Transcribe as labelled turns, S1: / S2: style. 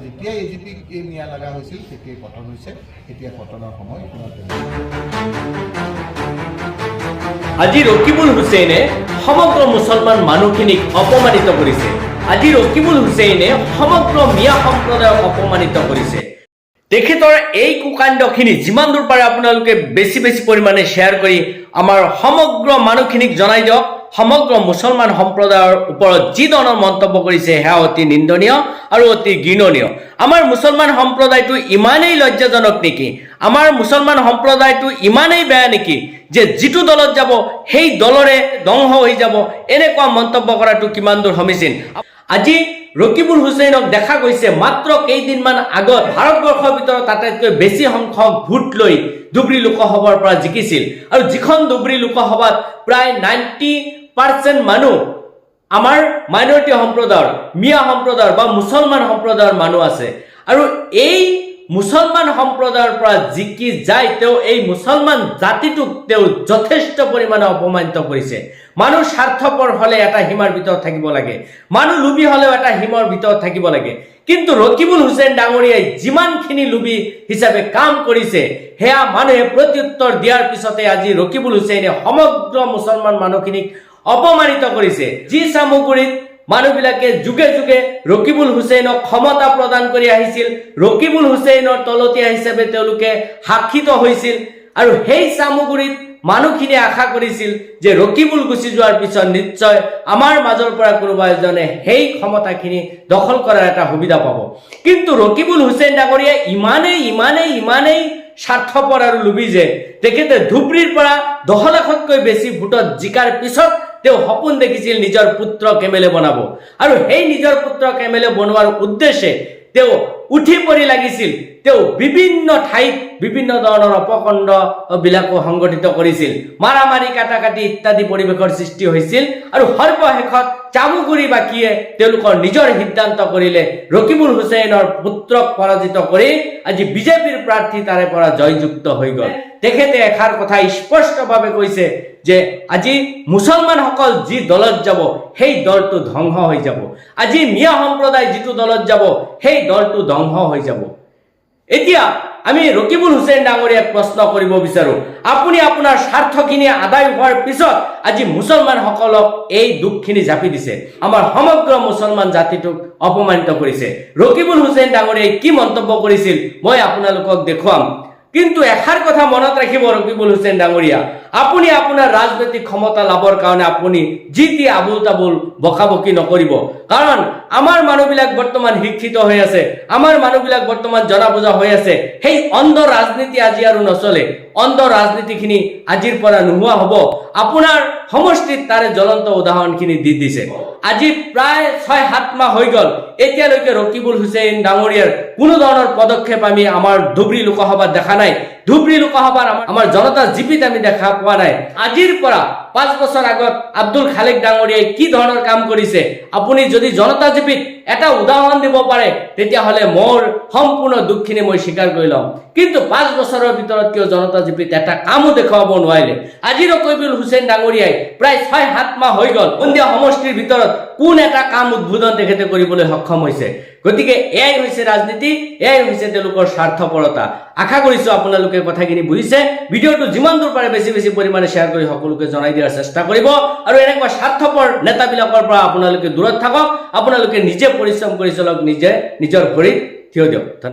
S1: যেতিয়াই এজিপিক নিয়া লগা হৈছিল তেতিয়াই পতন হৈছে। এতিয়া পতনৰ সময়
S2: আজি ৰকিবুল হুছেইনে সমগ্ৰ মুছলমান মানুহখিনিক অপমানিত কৰিছে। আজি ৰকিবুল হুছেইনে সমগ্ৰ মিয়া সম্প্ৰদায়ক অপমানিত কৰিছে। তেখেতৰ এই কুকাণ্ডখিনি যিমান দূৰ পাৰে আপোনালোকে বেছি পৰিমাণে শ্বেয়াৰ কৰি আমাৰ সমগ্ৰ মানুহখিনিক জনাই দিয়ক। সমগ্ৰ মুছলমান সম্প্ৰদায়ৰ ওপৰত যি ধৰণৰ মন্তব্য কৰিছে সেয়া অতি নিন্দনীয় আৰু অতি ঘৃণনীয়। আমাৰ মুছলমান সম্প্ৰদায়টো ইমানেই লজ্জাজনক নেকি, আমাৰ মুছলমান সম্প্ৰদায়টো ইমানেই বেয়া নেকি যে যিটো দলত যাব সেই দলৰে ধ্বংস হৈ যাব, এনেকুৱা মন্তব্য কৰাটো কিমান দূৰ সমীচীন। আজি ৰকিবুল হুছেইনক দেখা গৈছে মাত্ৰ কেইদিনমান আগত ভাৰতবৰ্ষৰ ভিতৰত আটাইতকৈ বেছি সংখ্যক ভোট লৈ ধুবুৰী লোকসভাৰ পৰা জিকিছিল। আৰু যিখন ধুবুৰী লোকসভাত প্ৰায় 90% মানুহ আমাৰ মাইনৰিটি সম্প্ৰদায়ৰ, মিয়া সম্প্ৰদায়ৰ বা মুছলমান সম্প্ৰদায়ৰ মানুহ আছে। আৰু এই মুছলমান সম্প্ৰদায়ৰ পৰা জিকি যায় তেওঁ এই মুছলমান জাতিটোক তেওঁ যথেষ্ট পৰিমাণে অপমানিত কৰিছে। মানুহ স্বাৰ্থপৰ হলে এটা সীমাৰ ভিতৰত থাকিব লাগে, মানুহ লোভী হলেও এটা সীমাৰ ভিতৰত থাকিব লাগে। কিন্তু ৰকিবুল হুছেইন ডাঙৰীয়াই যিমানখিনি লোভী হিচাপে কাম কৰিছে সেয়া মানুহে প্ৰত্যুত্তৰ দিয়াৰ পিছতে আজি ৰকিবুল হুছেইনে সমগ্ৰ মুছলমান মানুহখিনিক অপমানিত কৰিছে। যি চামগুৰিত মানুহবিলাকে যুগে যুগে ৰকিবুল হুছেইনক ক্ষমতা প্ৰদান কৰি আহিছিল, ৰকিবুল হুছেইনৰ তলতীয়া হিচাপে তেওঁলোকে শাসিত হৈছিল। আৰু সেই চামগুৰিত মানুহখিনিয়ে আশা কৰিছিল যে ৰকিবুল গুচি যোৱাৰ পিছত নিশ্চয় আমাৰ মাজৰ পৰা কোনোবা এজনে সেই ক্ষমতাখিনি দখল কৰাৰ এটা সুবিধা পাব। কিন্তু ৰকিবুল হুছেইন ডাঙৰীয়া ইমানেই স্বাৰ্থপৰ আৰু লোভী যে তেখেতে ধুবুৰীৰ পৰা 10 লাখতকৈ বেছি ভোটত জিকাৰ পিছত তেওঁ সপোন দেখিছিল নিজৰ পুত্ৰক এমএলএ বনাব। আৰু সেই নিজৰ পুত্ৰক এমএলএ বনোৱাৰ উদ্দেশ্যে তেওঁ উঠি পৰি লাগিছিল। তেওঁ বিভিন্ন ঠাইত বিভিন্ন ধৰণৰ অপকণ্ড বিলাকো সংগঠিত কৰিছিল, মাৰামাৰি কাটাকাটি ইত্যাদি পৰিৱেশৰ সৃষ্টি হৈছিল। আৰু সৰ্বশেষত চামগুৰিবাসীয়ে তেওঁলোকৰ নিজৰ সিদ্ধান্ত কৰিলে ৰকিবুল হুছেইনৰ পুত্ৰক পৰাজিত কৰি আজি বিজেপিৰ প্ৰাৰ্থী তাৰে পৰা জয়যুক্ত হৈ গল। তেখেতে এষাৰ কথা স্পষ্টভাৱে কৈছে যে আজি মুছলমানসকল যি দলত যাব সেই দলটো ধ্বংস হৈ যাব, আজি মিয়া সম্প্ৰদায় যিটো দলত যাব সেই দলটো ধ্বংস হৈ যাব। এতিয়া আমি ৰকিবুল হুছেইন ডাঙৰীয়াক প্ৰশ্ন কৰিব বিচাৰো, আপুনি আপোনাৰ স্বাৰ্থখিনি আদায় হোৱাৰ পিছত আজি মুছলমানসকলক এই দুখখিনি জাপি দিছে, আমাৰ সমগ্ৰ মুছলমান জাতিটোক অপমানিত কৰিছে। ৰকিবুল হুছেইন ডাঙৰীয়াই কি মন্তব্য কৰিছিল মই আপোনালোকক দেখুৱাম। কিন্তু এষাৰ কথা মনত ৰাখিব ৰকিবুল হুছেইন ডাঙৰীয়া, আপুনি আপোনাৰ ৰাজনৈতিক ক্ষমতা লাভৰ কাৰণে আপুনি যি টি আবুল তাবুল বকাবকি নকৰিব। কাৰণ আমাৰ মানুহবিলাক বৰ্তমান শিক্ষিত হৈ আছে, আমাৰ মানুহবিলাক বৰ্তমান জনা বুজা হৈ আছে। সেই অন্ধ ৰাজনীতি আজি আৰু নচলে, অন্ধ ৰাজনীতিখিনি আজিৰ পৰা নোহোৱা হ'ব। আপোনাৰ সমষ্টিত তাৰে জ্বলন্ত উদাহৰণখিনি দি দিছে। আজি প্ৰায় 6-7 মাহ হৈ গল, এতিয়ালৈকে ৰকিবুল হুছেইন ডাঙৰীয়াৰ কোনো ধৰণৰ পদক্ষেপ আমি আমাৰ ধুবুৰী লোকসভাত দেখা নাই। ধুবুৰী লোকসভাৰ আমাৰ জনতা জিপিত আমি দেখা পোৱা নাই। আজিৰ পৰা 5 বছৰ আগত আব্দুল খালেক ডাঙৰীয়াই কি ধৰণৰ কাম কৰিছে আপুনি যদি জনতা জিপিত এটা উদাহৰণ দিব পাৰে তেতিয়াহ'লে মোৰ সম্পূৰ্ণ দুখখিনি মই স্বীকাৰ কৰি ল'ম। কিন্তু 5 বছৰৰ ভিতৰত কিয় জনতা জিপিত এটা কামো দেখুৱাব নোৱাৰিলে। আজি ৰকিবুল হুছেইন ডাঙৰীয়াই প্ৰায় 6-7 মাহ হৈ গল সন্ধিয়া সমষ্টিৰ ভিতৰত কোন এটা কাম উদ্বোধন তেখেতে কৰিবলৈ সক্ষম হৈছে। গতিকে এয়াই হৈছে ৰাজনীতি, এয়াই হৈছে তেওঁলোকৰ স্বাৰ্থপৰতা। আশা কৰিছো আপোনালোকে কথাখিনি বুজিছে। ভিডিঅ'টো যিমান দূৰ পাৰে বেছি পৰিমাণে শ্বেয়াৰ কৰি সকলোকে জনাই দিয়াৰ চেষ্টা কৰিব। আৰু এনেকুৱা স্বাৰ্থপৰ নেতাবিলাকৰ পৰা আপোনালোকে দূৰত থাকক, আপোনালোকে নিজে পৰিশ্ৰম কৰি চলক, নিজে নিজৰ ভৰিত থিয় দিয়ক।